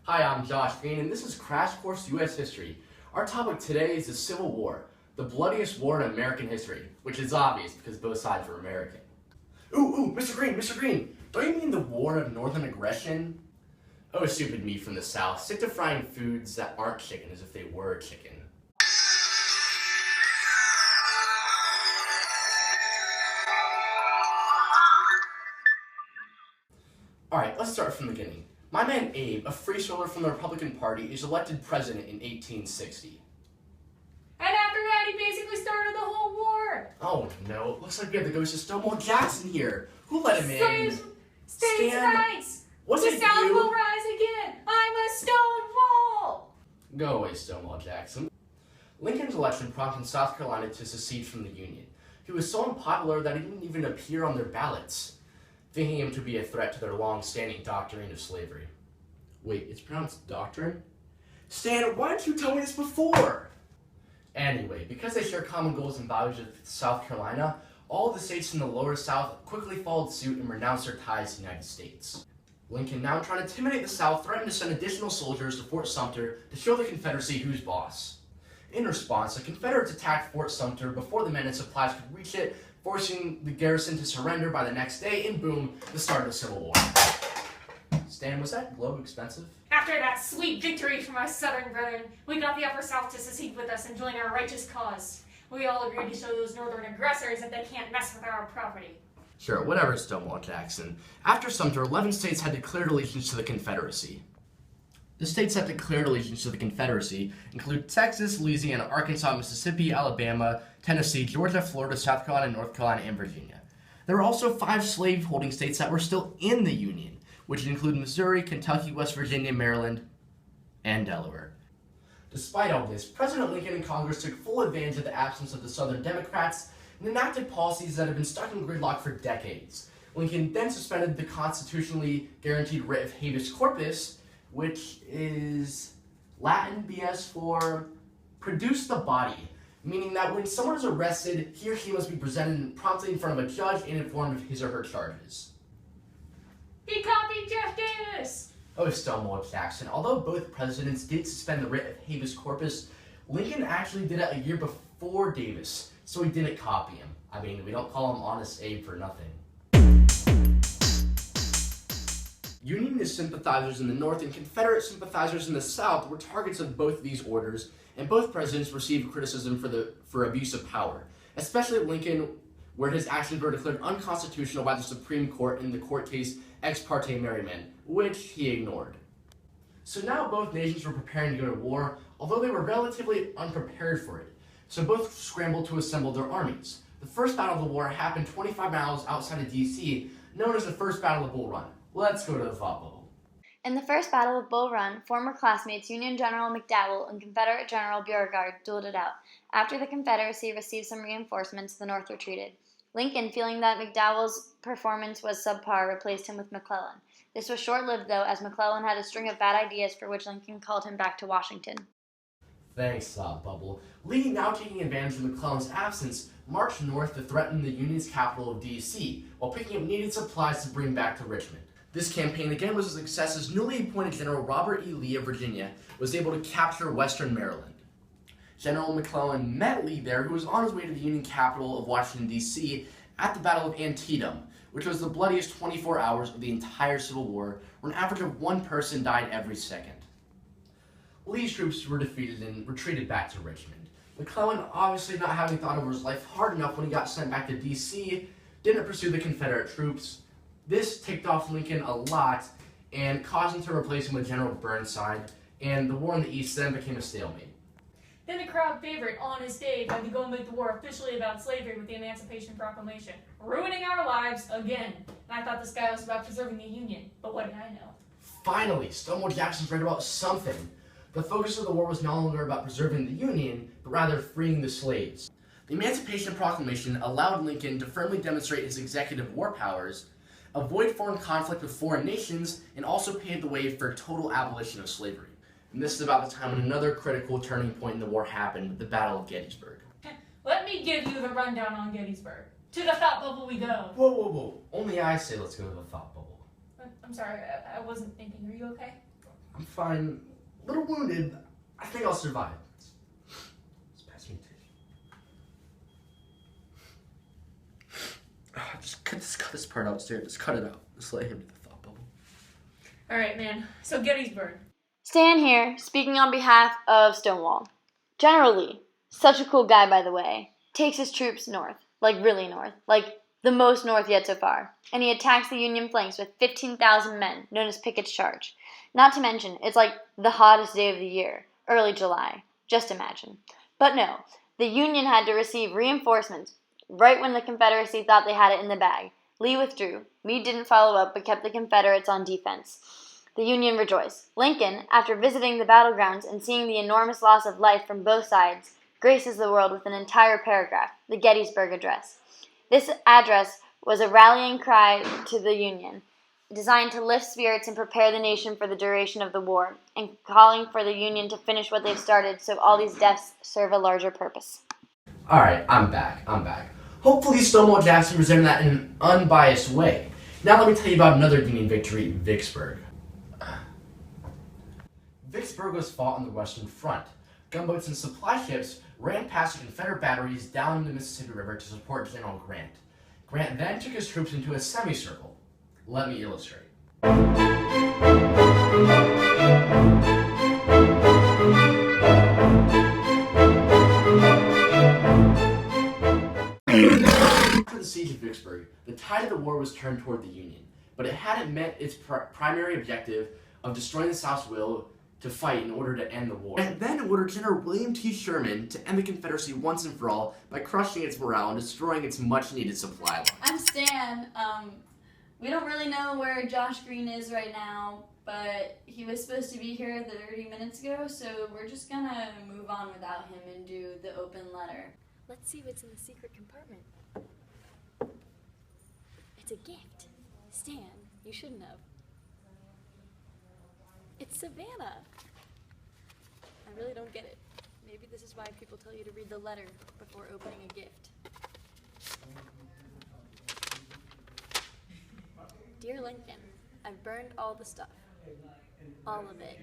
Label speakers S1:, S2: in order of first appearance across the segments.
S1: Hi, I'm Josh Green, and this is Crash Course U.S. History. Our topic today is the Civil War, the bloodiest war in American history, which is obvious because both sides were American. Ooh, Mr. Green, don't you mean the War of Northern Aggression? Oh, stupid me from the South, stick to frying foods that aren't chicken as if they were chicken. Alright, let's start from the beginning. My man Abe, a free solar from the Republican Party, is elected president in 1860.
S2: And after that, he basically started the whole war.
S1: Oh no, looks like we have the ghost of Stonewall Jackson here. Who let him in?
S2: States' rights!
S1: Was
S2: the
S1: it
S2: South
S1: you?
S2: will rise again! I'm a Stonewall!
S1: Go away, Stonewall Jackson. Lincoln's election prompted South Carolina to secede from the Union. He was so unpopular that he didn't even appear on their ballots, thinking him to be a threat to their long-standing doctrine of slavery. Wait, it's pronounced doctrine? Stan, why didn't you tell me this before? Anyway, because they share common goals and values with South Carolina, all the states in the lower South quickly followed suit and renounced their ties to the United States. Lincoln, now trying to intimidate the South, threatened to send additional soldiers to Fort Sumter to show the Confederacy who's boss. In response, the Confederates attacked Fort Sumter before the men and supplies could reach it, forcing the garrison to surrender by the next day, and boom, the start of the Civil War. Stan, was that globe expensive?
S2: After that sweet victory from our southern brethren, we got the upper South to secede with us and join our righteous cause. We all agreed to show those northern aggressors that they can't mess with our property.
S1: Sure, whatever, Stonewall Jackson. After Sumter, 11 states had declared allegiance to the Confederacy. The states that declared allegiance to the Confederacy include Texas, Louisiana, Arkansas, Mississippi, Alabama, Tennessee, Georgia, Florida, South Carolina, North Carolina, and Virginia. There were also 5 slave-holding states that were still in the Union, which include Missouri, Kentucky, West Virginia, Maryland, and Delaware. Despite all this, President Lincoln and Congress took full advantage of the absence of the Southern Democrats and enacted policies that had been stuck in gridlock for decades. Lincoln then suspended the constitutionally guaranteed writ of habeas corpus, which is Latin BS for produce the body, meaning that when someone is arrested, he or she must be presented promptly in front of a judge and informed of his or her charges.
S2: He copied Jeff Davis!
S1: Oh, Stonewall Jackson. Although both presidents did suspend the writ of habeas corpus, Lincoln actually did it a year before Davis, so he didn't copy him. I mean, we don't call him Honest Abe for nothing. Unionist sympathizers in the North and Confederate sympathizers in the South were targets of both of these orders, and both presidents received criticism for abuse of power, especially Lincoln, where his actions were declared unconstitutional by the Supreme Court in the court case Ex parte Merryman, which he ignored. So now both nations were preparing to go to war, although they were relatively unprepared for it, so both scrambled to assemble their armies. The first battle of the war happened 25 miles outside of D.C., known as the First Battle of Bull Run. Let's go to the thought bubble.
S3: In the First Battle of Bull Run, former classmates Union General McDowell and Confederate General Beauregard dueled it out. After the Confederacy received some reinforcements, the North retreated. Lincoln, feeling that McDowell's performance was subpar, replaced him with McClellan. This was short-lived, though, as McClellan had a string of bad ideas for which Lincoln called him back to Washington.
S1: Thanks, Thought Bubble. Lee, now taking advantage of McClellan's absence, marched north to threaten the Union's capital of D.C., while picking up needed supplies to bring back to Richmond. This campaign again was a success as newly appointed General Robert E. Lee of Virginia was able to capture western Maryland. General McClellan met Lee there, who was on his way to the Union capital of Washington, D.C. at the Battle of Antietam, which was the bloodiest 24 hours of the entire Civil War, where an average of 1 person died every second. Lee's troops were defeated and retreated back to Richmond. McClellan, obviously not having thought over his life hard enough when he got sent back to D.C., didn't pursue the Confederate troops. This ticked off Lincoln a lot and caused him to replace him with General Burnside, and the war in the East then became a stalemate.
S2: Then the crowd favorite, Honest Abe, had to go and make the war officially about slavery with the Emancipation Proclamation, ruining our lives again. And I thought this guy was about preserving the Union, but what did I know?
S1: Finally, Stonewall Jackson's right about something. The focus of the war was no longer about preserving the Union, but rather freeing the slaves. The Emancipation Proclamation allowed Lincoln to firmly demonstrate his executive war powers, avoid foreign conflict with foreign nations, and also paved the way for total abolition of slavery. And this is about the time when another critical turning point in the war happened, the Battle of Gettysburg.
S2: Let me give you the rundown on Gettysburg. To the thought bubble we go.
S1: Whoa. Only I say let's go to the thought bubble.
S2: I'm sorry, I wasn't thinking. Are you okay?
S1: I'm fine. A little wounded. I think I'll survive. Just pass me a tissue. Just cut this part out, Sarah. Just cut it out. Just let him do the thought bubble.
S2: Alright, man. So Gettysburg.
S3: Stan here, speaking on behalf of Stonewall. General Lee, such a cool guy by the way, takes his troops north, like really north, like the most north yet so far, and he attacks the Union flanks with 15,000 men, known as Pickett's Charge. Not to mention, it's like the hottest day of the year, early July, just imagine. But no, the Union had to receive reinforcements right when the Confederacy thought they had it in the bag. Lee withdrew. Meade didn't follow up but kept the Confederates on defense. The Union rejoiced. Lincoln, after visiting the battlegrounds and seeing the enormous loss of life from both sides, graces the world with an entire paragraph, the Gettysburg Address. This address was a rallying cry to the Union, designed to lift spirits and prepare the nation for the duration of the war, and calling for the Union to finish what they've started so all these deaths serve a larger purpose.
S1: Alright, I'm back. Hopefully Stonewall Jackson presented that in an unbiased way. Now let me tell you about another Union victory, Vicksburg. Vicksburg was fought on the Western Front. Gunboats and supply ships ran past the Confederate batteries down the Mississippi River to support General Grant. Grant then took his troops into a semicircle. Let me illustrate. After the siege of Vicksburg, the tide of the war was turned toward the Union, but it hadn't met its primary objective of destroying the South's will to fight in order to end the war. And then ordered General William T. Sherman to end the Confederacy once and for all by crushing its morale and destroying its much-needed supply line.
S4: I'm Stan. We don't really know where Josh Green is right now, but he was supposed to be here 30 minutes ago, so we're just gonna move on without him and do the open letter.
S5: Let's see what's in the secret compartment. It's a gift. Stan, you shouldn't have. It's Savannah. I really don't get it. Maybe this is why people tell you to read the letter before opening a gift. Dear Lincoln, I've burned all the stuff. All of it.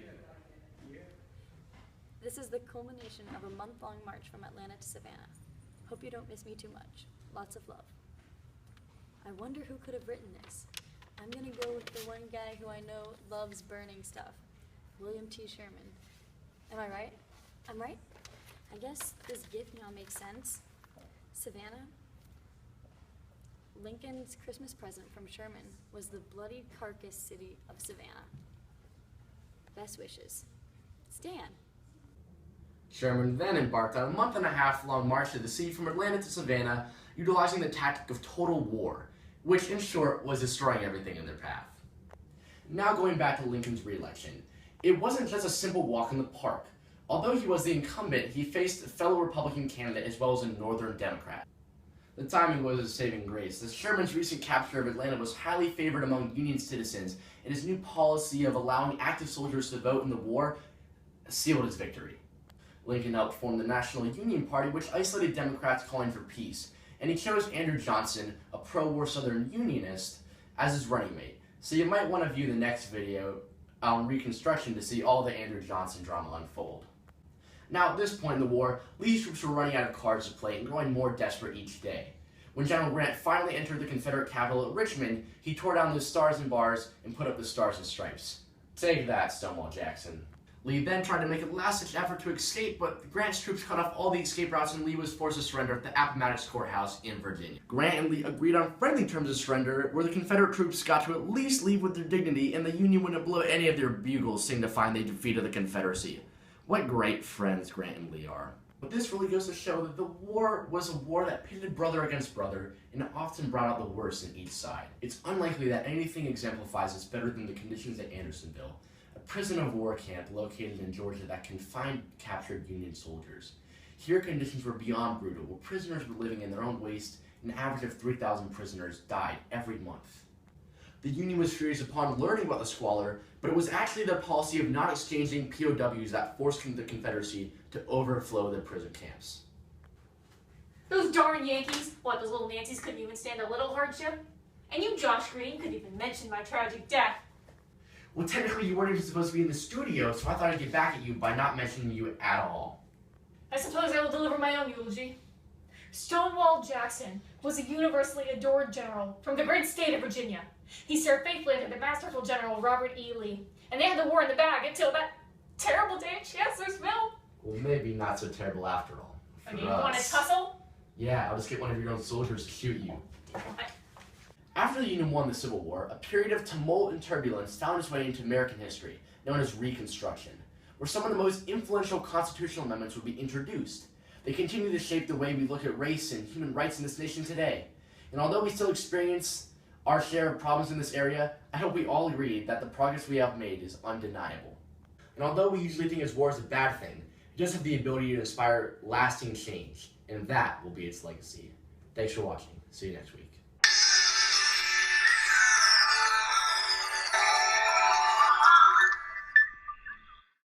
S5: This is the culmination of a month-long march from Atlanta to Savannah. Hope you don't miss me too much. Lots of love. I wonder who could have written this. I'm gonna go with the one guy who I know loves burning stuff. William T. Sherman. Am I right? I'm right? I guess this gift now makes sense. Savannah? Lincoln's Christmas present from Sherman was the bloody carcass city of Savannah. Best wishes. Stan.
S1: Sherman then embarked on a month-and-a-half-long march to the sea from Atlanta to Savannah, utilizing the tactic of total war, which in short was destroying everything in their path. Now going back to Lincoln's re-election, it wasn't just a simple walk in the park. Although he was the incumbent, he faced a fellow Republican candidate as well as a Northern Democrat. The timing was a saving grace, as Sherman's recent capture of Atlanta was highly favored among Union citizens, and his new policy of allowing active soldiers to vote in the war sealed his victory. Lincoln helped form the National Union Party, which isolated Democrats calling for peace, and he chose Andrew Johnson, a pro-war Southern Unionist, as his running mate. So you might want to view the next video on Reconstruction to see all the Andrew Johnson drama unfold. Now, at this point in the war, Lee's troops were running out of cards to play and growing more desperate each day. When General Grant finally entered the Confederate capital at Richmond, he tore down the stars and bars and put up the stars and stripes. Take that, Stonewall Jackson. Lee then tried to make a last-ditch effort to escape, but Grant's troops cut off all the escape routes and Lee was forced to surrender at the Appomattox Courthouse in Virginia. Grant and Lee agreed on friendly terms of surrender, where the Confederate troops got to at least leave with their dignity and the Union wouldn't blow any of their bugles signifying they defeated the Confederacy. What great friends Grant and Lee are. But this really goes to show that the war was a war that pitted brother against brother and often brought out the worst in each side. It's unlikely that anything exemplifies this better than the conditions at Andersonville, a prison of war camp located in Georgia that confined captured Union soldiers. Here conditions were beyond brutal, where prisoners were living in their own waste. An average of 3,000 prisoners died every month. The Union was furious upon learning about the squalor, but it was actually their policy of not exchanging POWs that forced the Confederacy to overflow their prison camps.
S2: Those darn Yankees! What, those little Nancy's couldn't even stand a little hardship? And you, Josh Green, couldn't even mention my tragic death.
S1: Well, technically you weren't even supposed to be in the studio, so I thought I'd get back at you by not mentioning you at all.
S2: I suppose I will deliver my own eulogy. Stonewall Jackson was a universally adored general from the great state of Virginia. He served faithfully under the masterful General Robert E. Lee, and they had the war in the bag until that terrible day at Chancellorsville.
S1: Well, maybe not so terrible after all.
S2: I mean, you want to tussle?
S1: Yeah, I'll just get one of your own soldiers to shoot you. After the Union won the Civil War, a period of tumult and turbulence found its way into American history, known as Reconstruction, where some of the most influential constitutional amendments would be introduced. They continue to shape the way we look at race and human rights in this nation today. And although we still experience our share of problems in this area, I hope we all agree that the progress we have made is undeniable. And although we usually think war is a bad thing, it does have the ability to inspire lasting change, and that will be its legacy. Thanks for watching. See you next week.